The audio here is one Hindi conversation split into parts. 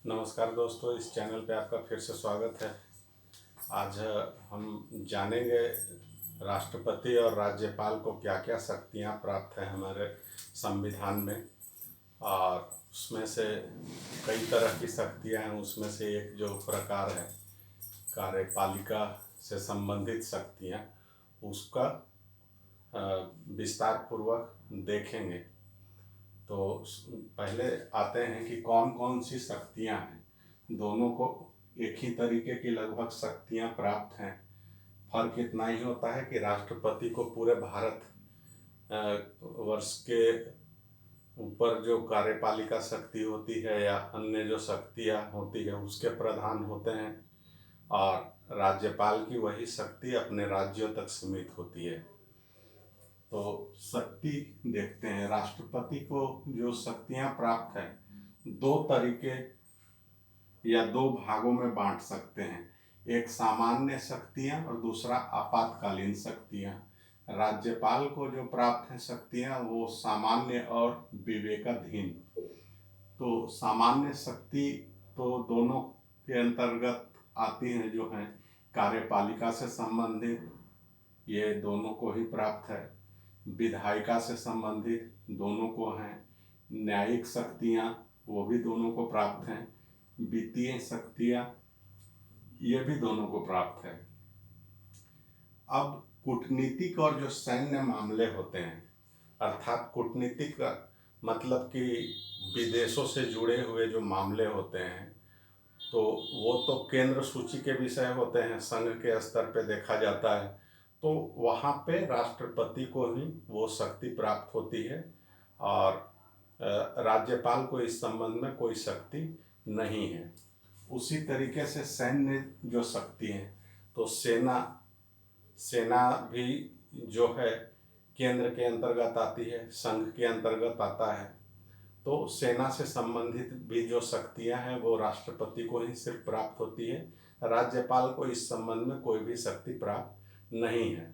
नमस्कार दोस्तों, इस चैनल पे आपका फिर से स्वागत है। आज हम जानेंगे राष्ट्रपति और राज्यपाल को क्या क्या शक्तियाँ प्राप्त हैं हमारे संविधान में। और उसमें से कई तरह की शक्तियाँ हैं। उसमें से एक जो प्रकार है कार्यपालिका से संबंधित शक्तियाँ, उसका विस्तार पूर्वक देखेंगे। तो पहले आते हैं कि कौन कौन सी शक्तियाँ हैं। दोनों को एक ही तरीके की लगभग शक्तियाँ प्राप्त हैं। फर्क इतना ही होता है कि राष्ट्रपति को पूरे भारत वर्ष के ऊपर जो कार्यपालिका शक्ति होती है या अन्य जो शक्तियाँ होती है उसके प्रधान होते हैं, और राज्यपाल की वही शक्ति अपने राज्यों तक सीमित होती है। तो शक्ति देखते हैं। राष्ट्रपति को जो शक्तियां प्राप्त है, दो तरीके या दो भागों में बांट सकते हैं। एक सामान्य शक्तियां और दूसरा आपातकालीन शक्तियां। राज्यपाल को जो प्राप्त है शक्तियां वो सामान्य और विवेकाधीन। तो सामान्य शक्ति तो दोनों के अंतर्गत आती हैं, जो हैं कार्यपालिका से संबंधित, ये दोनों को ही प्राप्त है। विधायिका से संबंधित दोनों को हैं। न्यायिक शक्तियाँ वो भी दोनों को प्राप्त हैं। वित्तीय शक्तियाँ ये भी दोनों को प्राप्त है। अब कूटनीतिक और जो सैन्य मामले होते हैं, अर्थात कूटनीतिक का मतलब कि विदेशों से जुड़े हुए जो मामले होते हैं, तो वो तो केंद्र सूची के विषय होते हैं, संघ के स्तर पे देखा जाता है। तो वहाँ पे राष्ट्रपति को ही वो शक्ति प्राप्त होती है, और राज्यपाल को इस संबंध में कोई शक्ति नहीं है। उसी तरीके से सैन्य जो शक्ति है, तो सेना भी जो है केंद्र के अंतर्गत आती है, संघ के अंतर्गत आता है। तो सेना से संबंधित भी जो शक्तियां हैं वो राष्ट्रपति को ही सिर्फ प्राप्त होती है। राज्यपाल को इस संबंध में कोई भी शक्ति प्राप्त नहीं है।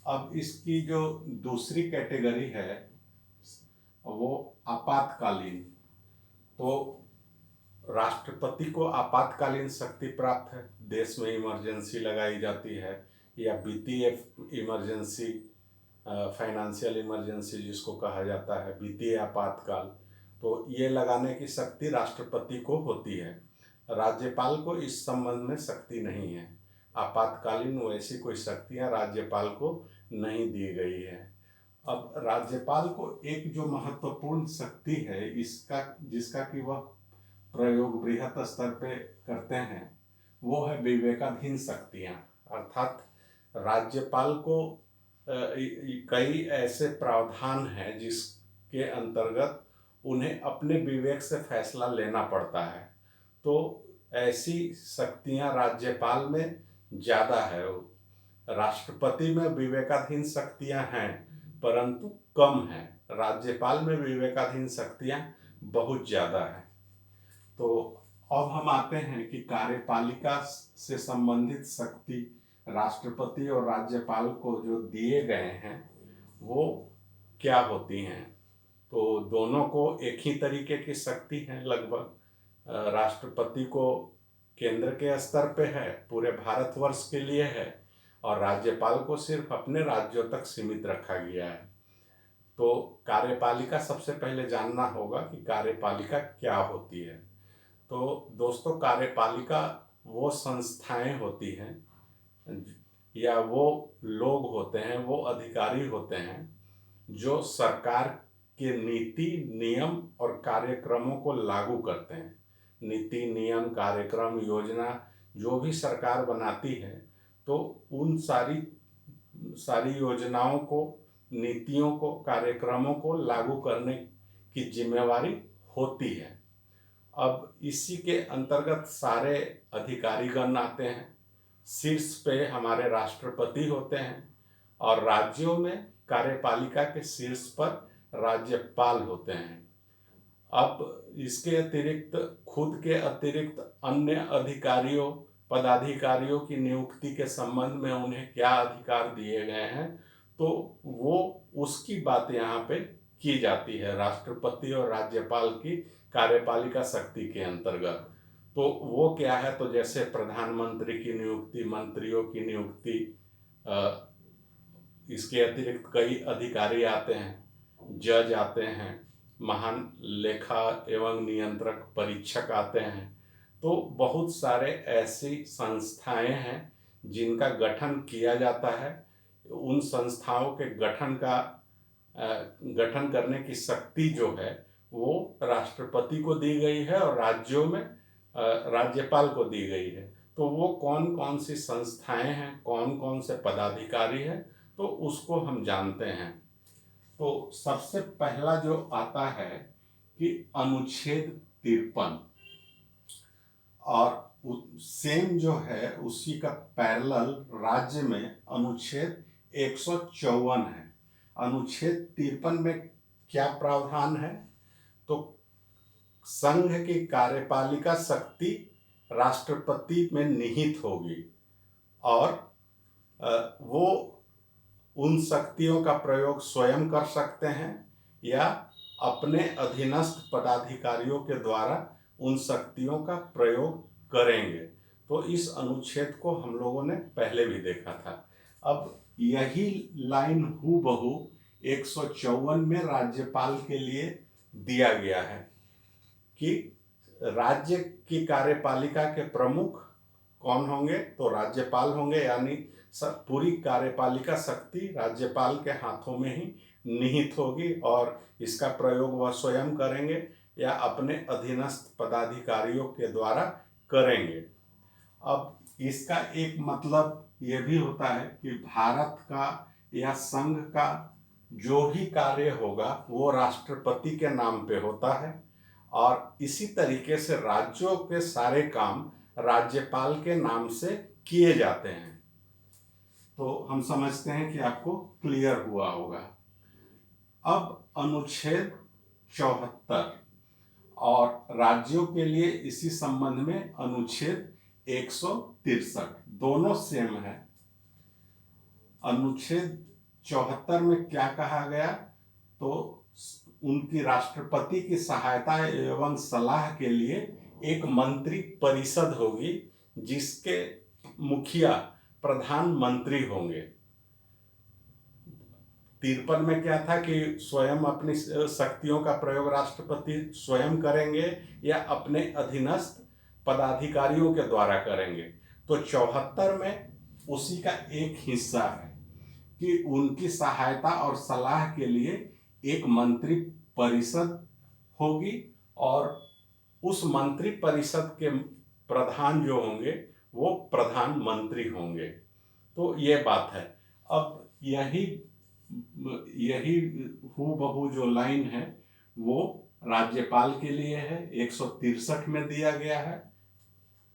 अब इसकी जो दूसरी कैटेगरी है वो आपातकालीन। तो राष्ट्रपति को आपातकालीन शक्ति प्राप्त है। देश में इमरजेंसी लगाई जाती है, या वित्तीय इमरजेंसी, फाइनेंशियल इमरजेंसी जिसको कहा जाता है, वित्तीय आपातकाल, तो ये लगाने की शक्ति राष्ट्रपति को होती है। राज्यपाल को इस संबंध में शक्ति नहीं है। आपातकालीन वैसी कोई शक्तियाँ राज्यपाल को नहीं दी गई है। अब राज्यपाल को एक जो महत्वपूर्ण शक्ति है इसका, जिसका कि वह प्रयोग बृहत स्तर पे करते हैं, वो है विवेकाधीन शक्तियाँ। अर्थात राज्यपाल को कई ऐसे प्रावधान हैं जिसके अंतर्गत उन्हें अपने विवेक से फैसला लेना पड़ता है। तो ऐसी शक्तियां राज्यपाल में ज़्यादा है। राष्ट्रपति में विवेकाधीन शक्तियां हैं परंतु कम हैं। राज्यपाल में विवेकाधीन शक्तियां बहुत ज़्यादा हैं। तो अब हम आते हैं कि कार्यपालिका से संबंधित शक्ति राष्ट्रपति और राज्यपाल को जो दिए गए हैं वो क्या होती हैं। तो दोनों को एक ही तरीके की शक्ति है लगभग। राष्ट्रपति को केंद्र के स्तर पे है, पूरे भारतवर्ष के लिए है, और राज्यपाल को सिर्फ अपने राज्यों तक सीमित रखा गया है। तो कार्यपालिका सबसे पहले जानना होगा कि कार्यपालिका क्या होती है। तो दोस्तों, कार्यपालिका वो संस्थाएं होती हैं या वो लोग होते हैं, वो अधिकारी होते हैं जो सरकार के नीति, नियम और कार्यक्रमों को लागू करते हैं। नीति, नियम, कार्यक्रम, योजना जो भी सरकार बनाती है, तो उन सारी योजनाओं को, नीतियों को, कार्यक्रमों को लागू करने की जिम्मेवारी होती है। अब इसी के अंतर्गत सारे अधिकारीगण आते हैं। शीर्ष पे हमारे राष्ट्रपति होते हैं, और राज्यों में कार्यपालिका के शीर्ष पर राज्यपाल होते हैं। अब इसके अतिरिक्त, खुद के अतिरिक्त अन्य अधिकारियों, पदाधिकारियों की नियुक्ति के संबंध में उन्हें क्या अधिकार दिए गए हैं, तो वो उसकी बात यहाँ पे की जाती है। राष्ट्रपति और राज्यपाल की कार्यपालिका शक्ति के अंतर्गत। तो वो क्या है, तो जैसे प्रधानमंत्री की नियुक्ति, मंत्रियों की नियुक्ति, इसके अतिरिक्त कई अधिकारी आते हैं, जज आते हैं, महान लेखा एवं नियंत्रक परीक्षक आते हैं। तो बहुत सारे ऐसी संस्थाएं हैं जिनका गठन किया जाता है। उन संस्थाओं के गठन करने की शक्ति जो है वो राष्ट्रपति को दी गई है और राज्यों में राज्यपाल को दी गई है। तो वो कौन कौन सी संस्थाएं हैं, कौन कौन से पदाधिकारी हैं, तो उसको हम जानते हैं। तो सबसे पहला जो आता है कि अनुच्छेद 53, और सेम जो है उसी का पैरेलल राज्य में अनुच्छेद 154 है। अनुच्छेद 53 में क्या प्रावधान है, तो संघ की कार्यपालिका शक्ति राष्ट्रपति में निहित होगी और वो उन शक्तियों का प्रयोग स्वयं कर सकते हैं या अपने अधीनस्थ पदाधिकारियों के द्वारा उन शक्तियों का प्रयोग करेंगे। तो इस अनुच्छेद को हम लोगों ने पहले भी देखा था। अब यही लाइन हूबहू 154 में राज्यपाल के लिए दिया गया है कि राज्य की कार्यपालिका के प्रमुख कौन होंगे, तो राज्यपाल होंगे, यानी पूरी कार्यपालिका शक्ति राज्यपाल के हाथों में ही निहित होगी और इसका प्रयोग वह स्वयं करेंगे या अपने अधीनस्थ पदाधिकारियों के द्वारा करेंगे। अब इसका एक मतलब यह भी होता है कि भारत का या संघ का जो भी कार्य होगा वो राष्ट्रपति के नाम पे होता है और इसी तरीके से राज्यों के सारे काम राज्यपाल के नाम से किए जाते हैं। तो हम समझते हैं कि आपको क्लियर हुआ होगा। अब अनुच्छेद 74 और राज्यों के लिए इसी संबंध में अनुच्छेद 163 दोनों सेम है। अनुच्छेद 74 में क्या कहा गया, तो उनकी राष्ट्रपति की सहायता एवं सलाह के लिए एक मंत्री परिषद होगी जिसके मुखिया प्रधानमंत्री होंगे। 53 में क्या था कि स्वयं अपनी शक्तियों का प्रयोग राष्ट्रपति स्वयं करेंगे या अपने अधीनस्थ पदाधिकारियों के द्वारा करेंगे। तो 74 में उसी का एक हिस्सा है कि उनकी सहायता और सलाह के लिए एक मंत्री परिषद होगी और उस मंत्री परिषद के प्रधान जो होंगे वो प्रधानमंत्री होंगे। तो ये बात है। अब यही हूबहू जो लाइन है वो राज्यपाल के लिए है, 163 में दिया गया है।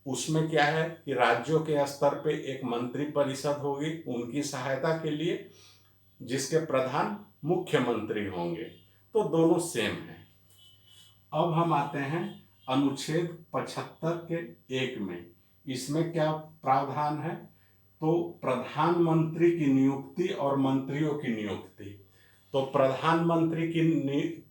उसमें क्या है कि राज्यों के स्तर पे एक मंत्री परिषद होगी उनकी सहायता के लिए, जिसके प्रधान मुख्यमंत्री होंगे। तो दोनों सेम है। अब हम आते हैं अनुच्छेद 75 के 1 में। इसमें क्या प्रावधान है, तो प्रधानमंत्री की नियुक्ति और मंत्रियों की नियुक्ति। तो प्रधानमंत्री की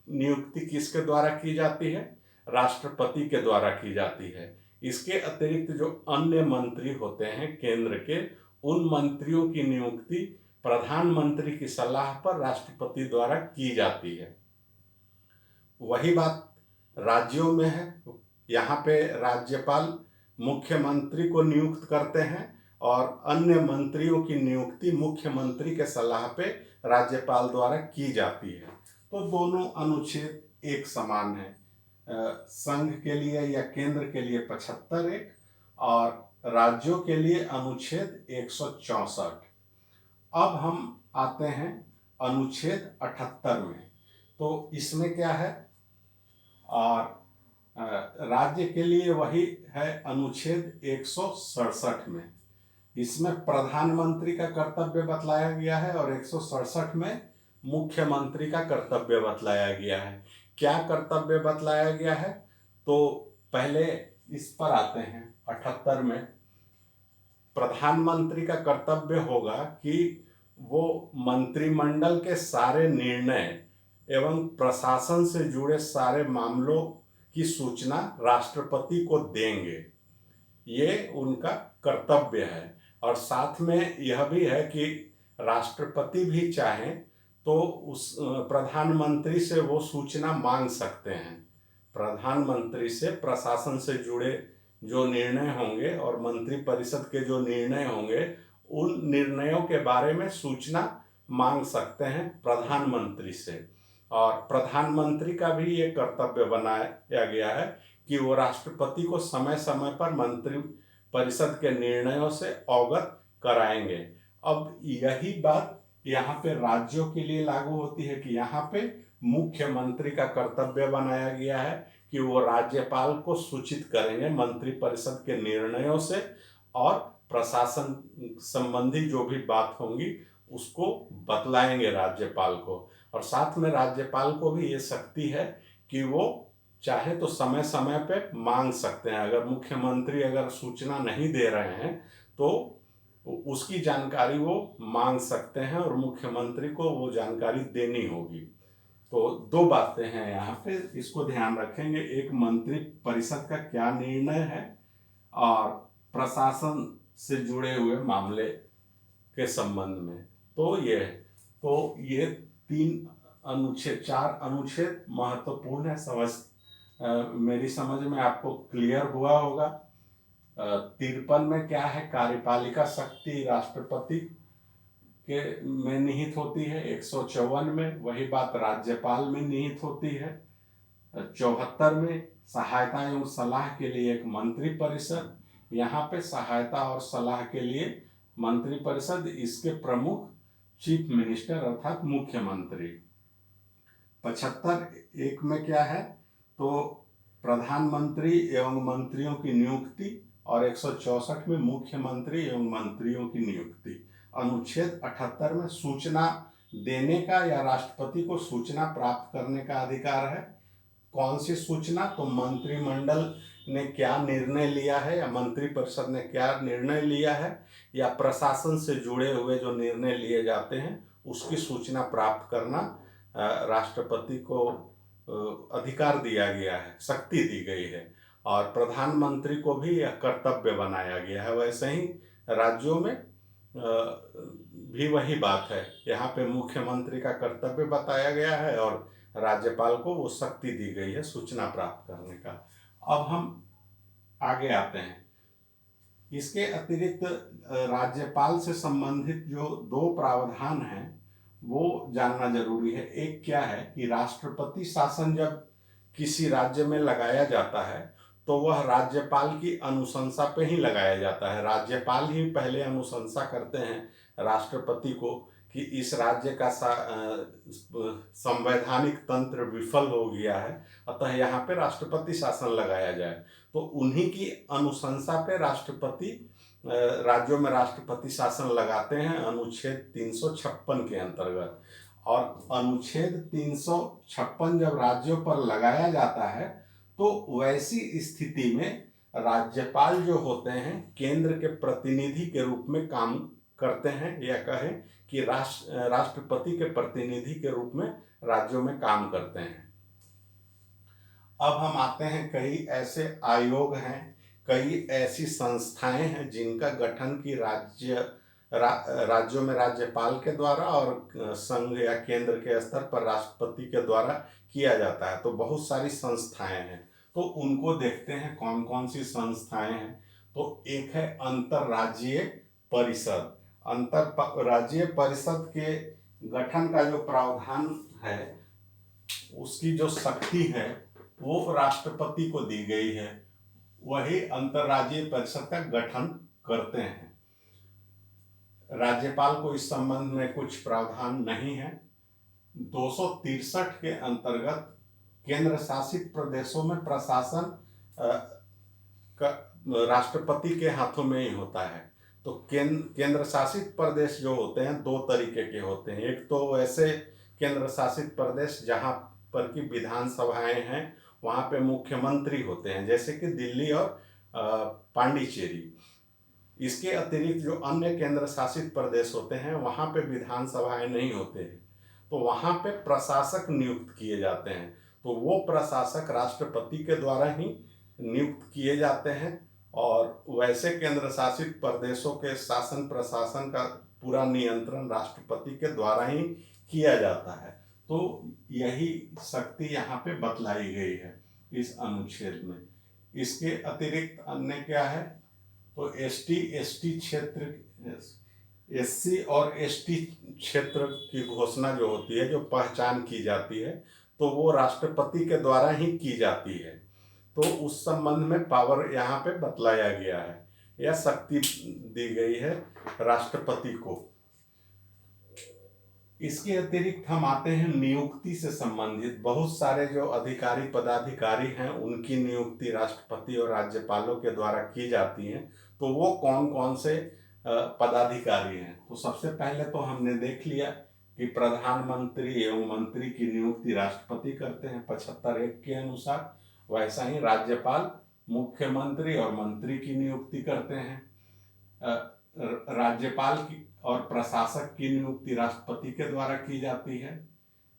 नियुक्ति किसके द्वारा की जाती है, राष्ट्रपति के द्वारा की जाती है। इसके अतिरिक्त जो अन्य मंत्री होते हैं केंद्र के, उन मंत्रियों की नियुक्ति प्रधानमंत्री की सलाह पर राष्ट्रपति द्वारा की जाती है। वही बात राज्यों में है। यहाँ पे राज्यपाल मुख्यमंत्री को नियुक्त करते हैं और अन्य मंत्रियों की नियुक्ति मुख्यमंत्री के सलाह पे राज्यपाल द्वारा की जाती है। तो दोनों अनुच्छेद एक समान है। संघ के लिए या केंद्र के लिए 75 एक और राज्यों के लिए अनुच्छेद 164। अब हम आते हैं अनुच्छेद 78 में। तो इसमें क्या है, और राज्य के लिए वही है अनुच्छेद 167 में। इसमें प्रधानमंत्री का कर्तव्य बतलाया गया है और 167 में मुख्यमंत्री का कर्तव्य बतलाया गया है। क्या कर्तव्य बतलाया गया है, तो पहले इस पर आते हैं। 78 में प्रधानमंत्री का कर्तव्य होगा कि वो मंत्रिमंडल के सारे निर्णय एवं प्रशासन से जुड़े सारे मामलों की सूचना राष्ट्रपति को देंगे। ये उनका कर्तव्य है। और साथ में यह भी है कि राष्ट्रपति भी चाहें तो उस प्रधानमंत्री से वो सूचना मांग सकते हैं। प्रधानमंत्री से प्रशासन से जुड़े जो निर्णय होंगे और मंत्रिपरिषद के जो निर्णय होंगे, उन निर्णयों के बारे में सूचना मांग सकते हैं प्रधानमंत्री से। और प्रधानमंत्री का भी ये कर्तव्य बनाया गया है कि वो राष्ट्रपति को समय समय पर मंत्रिपरिषद के निर्णयों से अवगत कराएंगे। अब यही बात यहाँ पे राज्यों के लिए लागू होती है कि यहाँ पे मुख्यमंत्री का कर्तव्य बनाया गया है कि वो राज्यपाल को सूचित करेंगे मंत्रिपरिषद के निर्णयों से, और प्रशासन संबंधी जो भी बात होंगी उसको बतलाएंगे राज्यपाल को। और साथ में राज्यपाल को भी ये शक्ति है कि वो चाहे तो समय समय पे मांग सकते हैं। अगर मुख्यमंत्री अगर सूचना नहीं दे रहे हैं तो उसकी जानकारी वो मांग सकते हैं और मुख्यमंत्री को वो जानकारी देनी होगी। तो दो बातें हैं यहाँ पे, इसको ध्यान रखेंगे। एक, मंत्री परिषद का क्या निर्णय है, और प्रशासन से जुड़े हुए मामले के संबंध में। तो ये चार अनुच्छेद महत्वपूर्ण है। मेरी समझ में आपको क्लियर हुआ होगा। 53 में क्या है, कार्यपालिका शक्ति राष्ट्रपति के में निहित होती है। 154 में वही बात राज्यपाल में निहित होती है। 74 में सहायता एवं सलाह के लिए एक मंत्रिपरिषद, यहाँ पे सहायता और सलाह के लिए मंत्रिपरिषद, इसके प्रमुख चीफ मिनिस्टर अर्थात मुख्यमंत्री। 75 एक में क्या है, तो प्रधानमंत्री एवं मंत्रियों की नियुक्ति, और 164 में मुख्यमंत्री एवं मंत्रियों की नियुक्ति। अनुच्छेद 78 में सूचना देने का या राष्ट्रपति को सूचना प्राप्त करने का अधिकार है। कौन सी सूचना, तो मंत्रिमंडल ने क्या निर्णय लिया है या मंत्रिपरिषद ने क्या निर्णय लिया है, या प्रशासन से जुड़े हुए जो निर्णय लिए जाते हैं उसकी सूचना प्राप्त करना राष्ट्रपति को अधिकार दिया गया है, शक्ति दी गई है। और प्रधानमंत्री को भी यह कर्तव्य बनाया गया है। वैसे ही राज्यों में भी वही बात है, यहाँ पे मुख्यमंत्री का कर्तव्य बताया गया है और राज्यपाल को वो शक्ति दी गई है सूचना प्राप्त करने का। अब हम आगे आते हैं। इसके अतिरिक्त राज्यपाल से संबंधित जो दो प्रावधान हैं वो जानना जरूरी है। एक क्या है कि राष्ट्रपति शासन जब किसी राज्य में लगाया जाता है तो वह राज्यपाल की अनुशंसा पे ही लगाया जाता है। राज्यपाल ही पहले अनुशंसा करते हैं राष्ट्रपति को कि इस राज्य का संवैधानिक तंत्र विफल हो गया है, अतः यहाँ पे राष्ट्रपति शासन लगाया जाए। तो उन्हीं की अनुशंसा पे राष्ट्रपति राज्यों में राष्ट्रपति शासन लगाते हैं अनुच्छेद 356 के अंतर्गत। और अनुच्छेद 356 जब राज्यों पर लगाया जाता है तो वैसी स्थिति में राज्यपाल जो होते हैं केंद्र के प्रतिनिधि के रूप में काम करते हैं, या कहें कि राष्ट्रपति के प्रतिनिधि के रूप में राज्यों में काम करते हैं। अब हम आते हैं, कई ऐसे आयोग हैं, कई ऐसी संस्थाएं हैं जिनका गठन की राज्यों में राज्यपाल के द्वारा और संघ या केंद्र के स्तर पर राष्ट्रपति के द्वारा किया जाता है। तो बहुत सारी संस्थाएं हैं, तो उनको देखते हैं कौन कौन सी संस्थाएं हैं। तो एक है अंतर्राज्यीय परिषद। अंतर्राज्यीय परिषद के गठन का जो प्रावधान है उसकी जो शक्ति है वो राष्ट्रपति को दी गई है। वही अंतर्राज्यीय परिषद का गठन करते हैं। राज्यपाल को इस संबंध में कुछ प्रावधान नहीं है। 263 के अंतर्गत केंद्र शासित प्रदेशों में प्रशासन राष्ट्रपति के हाथों में ही होता है। तो केंद्र शासित प्रदेश जो होते हैं दो तरीके के होते हैं। एक तो ऐसे केंद्र शासित प्रदेश जहाँ पर की विधानसभाएं हैं, वहाँ पे मुख्यमंत्री होते हैं, जैसे कि दिल्ली और पांडिचेरी। इसके अतिरिक्त जो अन्य केंद्र शासित प्रदेश होते हैं वहाँ पे विधानसभाएं नहीं होते हैं, तो वहाँ पे प्रशासक नियुक्त किए जाते हैं। तो वो प्रशासक राष्ट्रपति के द्वारा ही नियुक्त किए जाते हैं, और वैसे केंद्र शासित प्रदेशों के शासन प्रशासन का पूरा नियंत्रण राष्ट्रपति के द्वारा ही किया जाता है। तो यही शक्ति यहाँ पे बतलाई गई है इस अनुच्छेद में। इसके अतिरिक्त अन्य क्या है, तो एसटी क्षेत्र, एससी और एसटी क्षेत्र की घोषणा जो होती है, जो पहचान की जाती है, तो वो राष्ट्रपति के द्वारा ही की जाती है। तो उस संबंध में पावर यहाँ पे बतलाया गया है, यह शक्ति दी गई है राष्ट्रपति को। इसके अतिरिक्त हम आते हैं नियुक्ति से संबंधित। बहुत सारे जो अधिकारी पदाधिकारी हैं उनकी नियुक्ति राष्ट्रपति और राज्यपालों के द्वारा की जाती है। तो वो कौन कौन से पदाधिकारी हैं, तो सबसे पहले तो हमने देख लिया कि प्रधानमंत्री एवं मंत्री की नियुक्ति राष्ट्रपति करते हैं 75(1) के अनुसार। वैसा ही राज्यपाल मुख्यमंत्री और मंत्री की नियुक्ति करते हैं। राज्यपाल की और प्रशासक की नियुक्ति राष्ट्रपति के द्वारा की जाती है।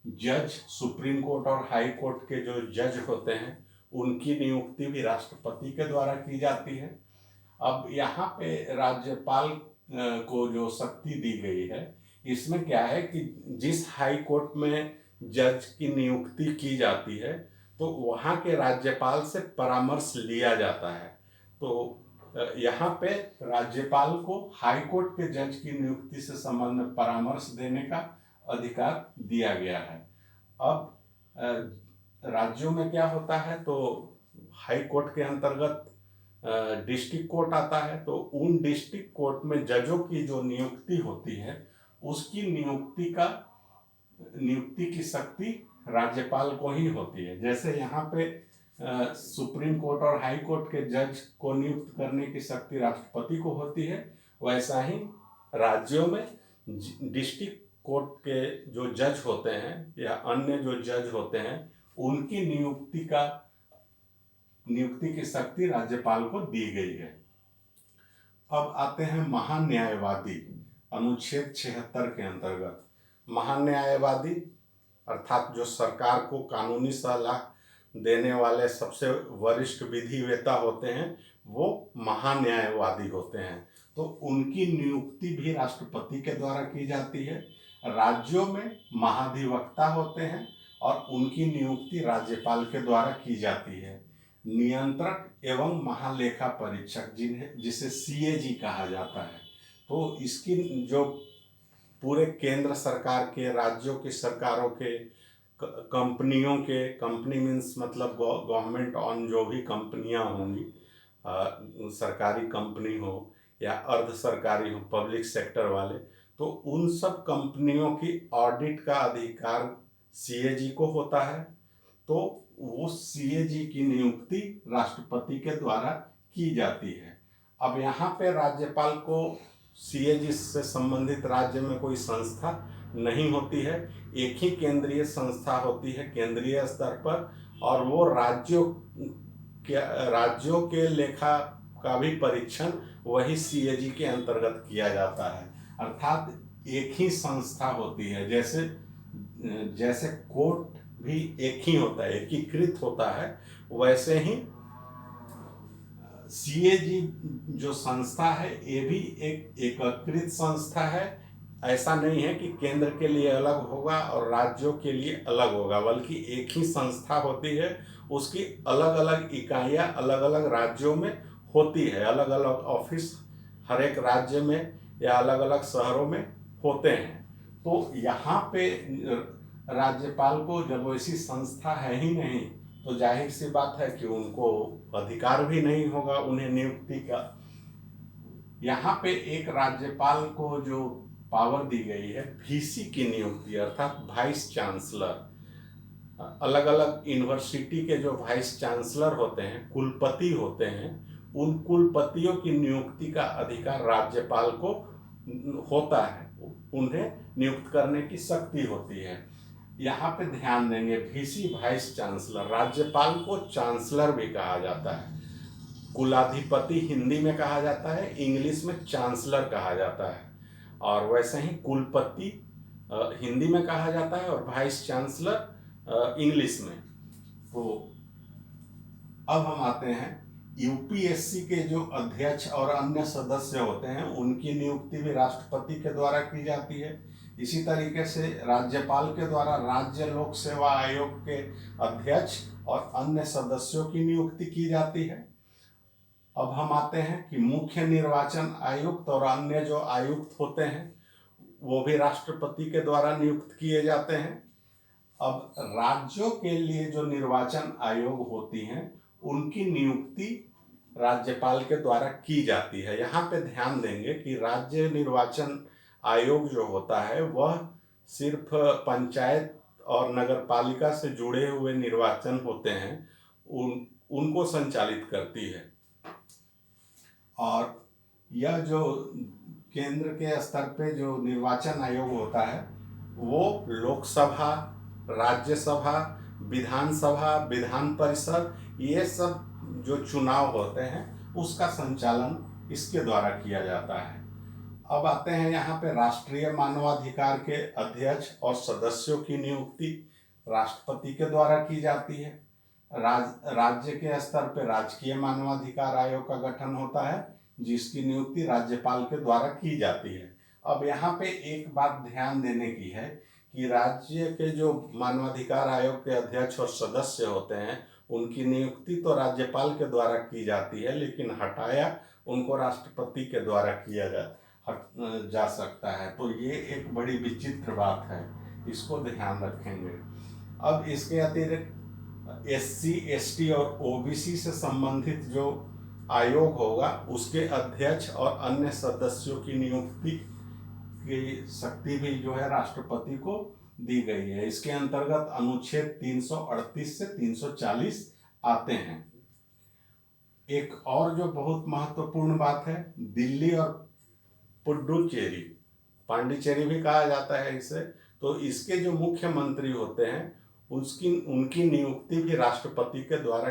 जज, सुप्रीम कोर्ट और हाई कोर्ट के जो जज होते हैं उनकी नियुक्ति भी राष्ट्रपति के द्वारा की जाती है। अब यहाँ पे राज्यपाल को जो शक्ति दी गई है, इसमें क्या है कि जिस हाई कोर्ट में जज की नियुक्ति की जाती है तो वहाँ के राज्यपाल से परामर्श लिया जाता है। तो यहाँ पे राज्यपाल को हाई कोर्ट के जज की नियुक्ति से संबंध में परामर्श देने का अधिकार दिया गया है। अब राज्यों में क्या होता है, तो हाई कोर्ट के अंतर्गत डिस्ट्रिक्ट कोर्ट आता है। तो उन डिस्ट्रिक्ट कोर्ट में जजों की जो नियुक्ति होती है उसकी नियुक्ति की शक्ति राज्यपाल को ही होती है। जैसे यहाँ पे सुप्रीम कोर्ट और हाई कोर्ट के जज को नियुक्त करने की शक्ति राष्ट्रपति को होती है, वैसा ही राज्यों में डिस्ट्रिक्ट कोर्ट के जो जज होते हैं या अन्य जो जज होते हैं उनकी नियुक्ति की शक्ति राज्यपाल को दी गई है। अब आते हैं महान्यायवादी, अनुच्छेद 76 के अंतर्गत। महान्यायवादी अर्थात जो सरकार को कानूनी सलाह देने वाले सबसे वरिष्ठ विधिवेता होते हैं, वो महान्यायवादी होते हैं। तो उनकी नियुक्ति भी राष्ट्रपति के द्वारा की जाती है। राज्यों में महाधिवक्ता होते हैं और उनकी नियुक्ति राज्यपाल के द्वारा की जाती है। नियंत्रक एवं महालेखा परीक्षक जिसे सीएजी कहा जाता है, तो इसकी जो पूरे केंद्र सरकार के, राज्यों की सरकारों के, कंपनियों के, कंपनी मीन्स मतलब गवर्नमेंट ऑन जो भी कंपनियां होंगी, सरकारी कंपनी हो या अर्ध सरकारी हो, पब्लिक सेक्टर वाले, तो उन सब कंपनियों की ऑडिट का अधिकार सीएजी को होता है। तो वो सीएजी की नियुक्ति राष्ट्रपति के द्वारा की जाती है। अब यहाँ पे राज्यपाल को सीएजी से संबंधित राज्य में कोई संस्था नहीं होती है, एक ही केंद्रीय संस्था होती है केंद्रीय स्तर पर, और वो राज्यों के लेखा का भी परीक्षण वही सीएजी के अंतर्गत किया जाता है। अर्थात एक ही संस्था होती है, जैसे कोर्ट भी एक ही होता है, एकीकृत होता है, वैसे ही सीएजी जो संस्था है ये भी एक एकीकृत संस्था है। ऐसा नहीं है कि केंद्र के लिए अलग होगा और राज्यों के लिए अलग होगा, बल्कि एक ही संस्था होती है, उसकी अलग अलग इकाइयाँ अलग अलग राज्यों में होती है, अलग अलग ऑफिस हर एक राज्य में या अलग अलग शहरों में होते हैं। तो यहाँ पे राज्यपाल को जब वैसी संस्था है ही नहीं, तो जाहिर सी बात है कि उनको अधिकार भी नहीं होगा उन्हें नियुक्ति का। यहाँ पे एक राज्यपाल को जो पावर दी गई है वीसी की नियुक्ति, अर्थात वाइस चांसलर। अलग अलग यूनिवर्सिटी के जो वाइस चांसलर होते हैं, कुलपति होते हैं, उन कुलपतियों की नियुक्ति का अधिकार राज्यपाल को होता है, उन्हें नियुक्त करने की शक्ति होती है। यहाँ पे ध्यान देंगे, वीसी वाइस चांसलर, राज्यपाल को चांसलर भी कहा जाता है। कुलाधिपति हिंदी में कहा जाता है, इंग्लिश में चांसलर कहा जाता है, और वैसे ही कुलपति हिंदी में कहा जाता है और वाइस चांसलर इंग्लिश में। तो अब हम आते हैं यूपीएससी के जो अध्यक्ष और अन्य सदस्य होते हैं उनकी नियुक्ति भी राष्ट्रपति के द्वारा की जाती है। इसी तरीके से राज्यपाल के द्वारा राज्य लोक सेवा आयोग के अध्यक्ष और अन्य सदस्यों की नियुक्ति की जाती है। अब हम आते हैं कि मुख्य निर्वाचन आयुक्त और अन्य जो आयुक्त होते हैं वो भी राष्ट्रपति के द्वारा नियुक्त किए जाते हैं। अब राज्यों के लिए जो निर्वाचन आयोग होती हैं उनकी नियुक्ति राज्यपाल के द्वारा की जाती है। यहाँ पे ध्यान देंगे कि राज्य निर्वाचन आयोग जो होता है वह सिर्फ पंचायत और नगर पालिका से जुड़े हुए निर्वाचन होते हैं उनको संचालित करती है। और यह जो केंद्र के स्तर पे जो निर्वाचन आयोग होता है वो लोकसभा, राज्यसभा, विधानसभा, विधान परिषद ये सब जो चुनाव होते हैं उसका संचालन इसके द्वारा किया जाता है। अब आते हैं यहाँ पे राष्ट्रीय मानवाधिकार के अध्यक्ष और सदस्यों की नियुक्ति राष्ट्रपति के द्वारा की जाती है। राज्य के स्तर पर राजकीय मानवाधिकार आयोग का गठन होता है जिसकी नियुक्ति राज्यपाल के द्वारा की जाती है। अब यहाँ पे एक बात ध्यान देने की है कि राज्य के जो मानवाधिकार आयोग के अध्यक्ष और सदस्य होते हैं उनकी नियुक्ति तो राज्यपाल के द्वारा की जाती है, लेकिन हटाया उनको राष्ट्रपति के द्वारा किया जा सकता है। तो ये एक बड़ी विचित्र बात है, इसको ध्यान रखेंगे। अब इसके अतिरिक्त SC, ST और OBC से संबंधित जो आयोग होगा उसके अध्यक्ष और अन्य सदस्यों की नियुक्ति की शक्ति भी जो है राष्ट्रपति को दी गई है। इसके अंतर्गत अनुच्छेद 338 से 340 आते हैं। एक और जो बहुत महत्वपूर्ण बात है, दिल्ली और पुडुचेरी, पांडिचेरी भी कहा जाता है इसे, तो इसके जो मुख्यमंत्री होते हैं उनकी नियुक्ति भी राष्ट्रपति के द्वारा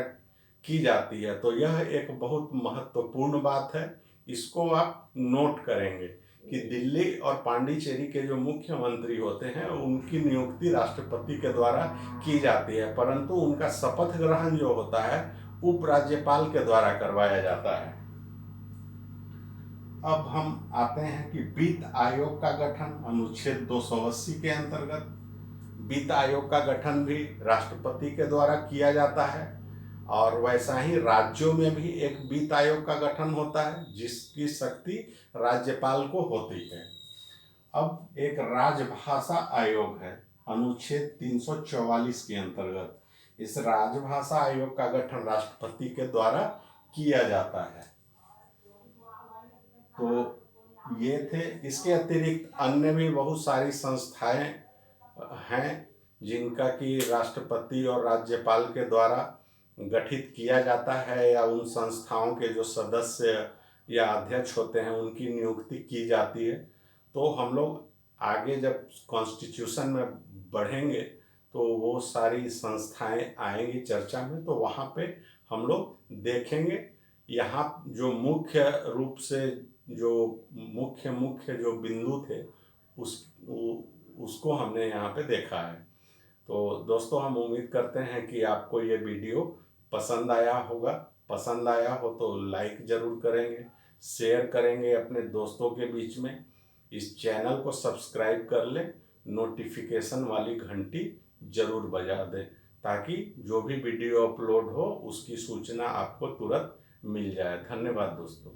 की जाती है। तो यह एक बहुत महत्वपूर्ण बात है, इसको आप नोट करेंगे कि दिल्ली और पांडिचेरी के जो मुख्यमंत्री होते हैं उनकी नियुक्ति राष्ट्रपति के द्वारा की जाती है, परंतु उनका शपथ ग्रहण जो होता है उपराज्यपाल के द्वारा करवाया जाता है। अब हम आते हैं कि वित्त आयोग का गठन अनुच्छेद 280 के अंतर्गत वित्त आयोग का गठन भी राष्ट्रपति के द्वारा किया जाता है। और वैसा ही राज्यों में भी एक वित्त आयोग का गठन होता है जिसकी शक्ति राज्यपाल को होती है। अब एक राजभाषा आयोग है अनुच्छेद 344 के अंतर्गत, इस राजभाषा आयोग का गठन राष्ट्रपति के द्वारा किया जाता है। तो ये थे। इसके अतिरिक्त अन्य भी बहुत सारी संस्थाएं हैं जिनका कि राष्ट्रपति और राज्यपाल के द्वारा गठित किया जाता है, या उन संस्थाओं के जो सदस्य या अध्यक्ष होते हैं उनकी नियुक्ति की जाती है। तो हम लोग आगे जब कॉन्स्टिट्यूशन में बढ़ेंगे तो वो सारी संस्थाएं आएंगी चर्चा में, तो वहाँ पे हम लोग देखेंगे। यहाँ जो मुख्य रूप से जो मुख्य जो बिंदु थे उसको हमने यहाँ पे देखा है। तो दोस्तों, हम उम्मीद करते हैं कि आपको ये वीडियो पसंद आया होगा। पसंद आया हो तो लाइक ज़रूर करेंगे, शेयर करेंगे अपने दोस्तों के बीच में। इस चैनल को सब्सक्राइब कर लें, नोटिफिकेशन वाली घंटी ज़रूर बजा दें ताकि जो भी वीडियो अपलोड हो उसकी सूचना आपको तुरंत मिल जाए। धन्यवाद दोस्तों।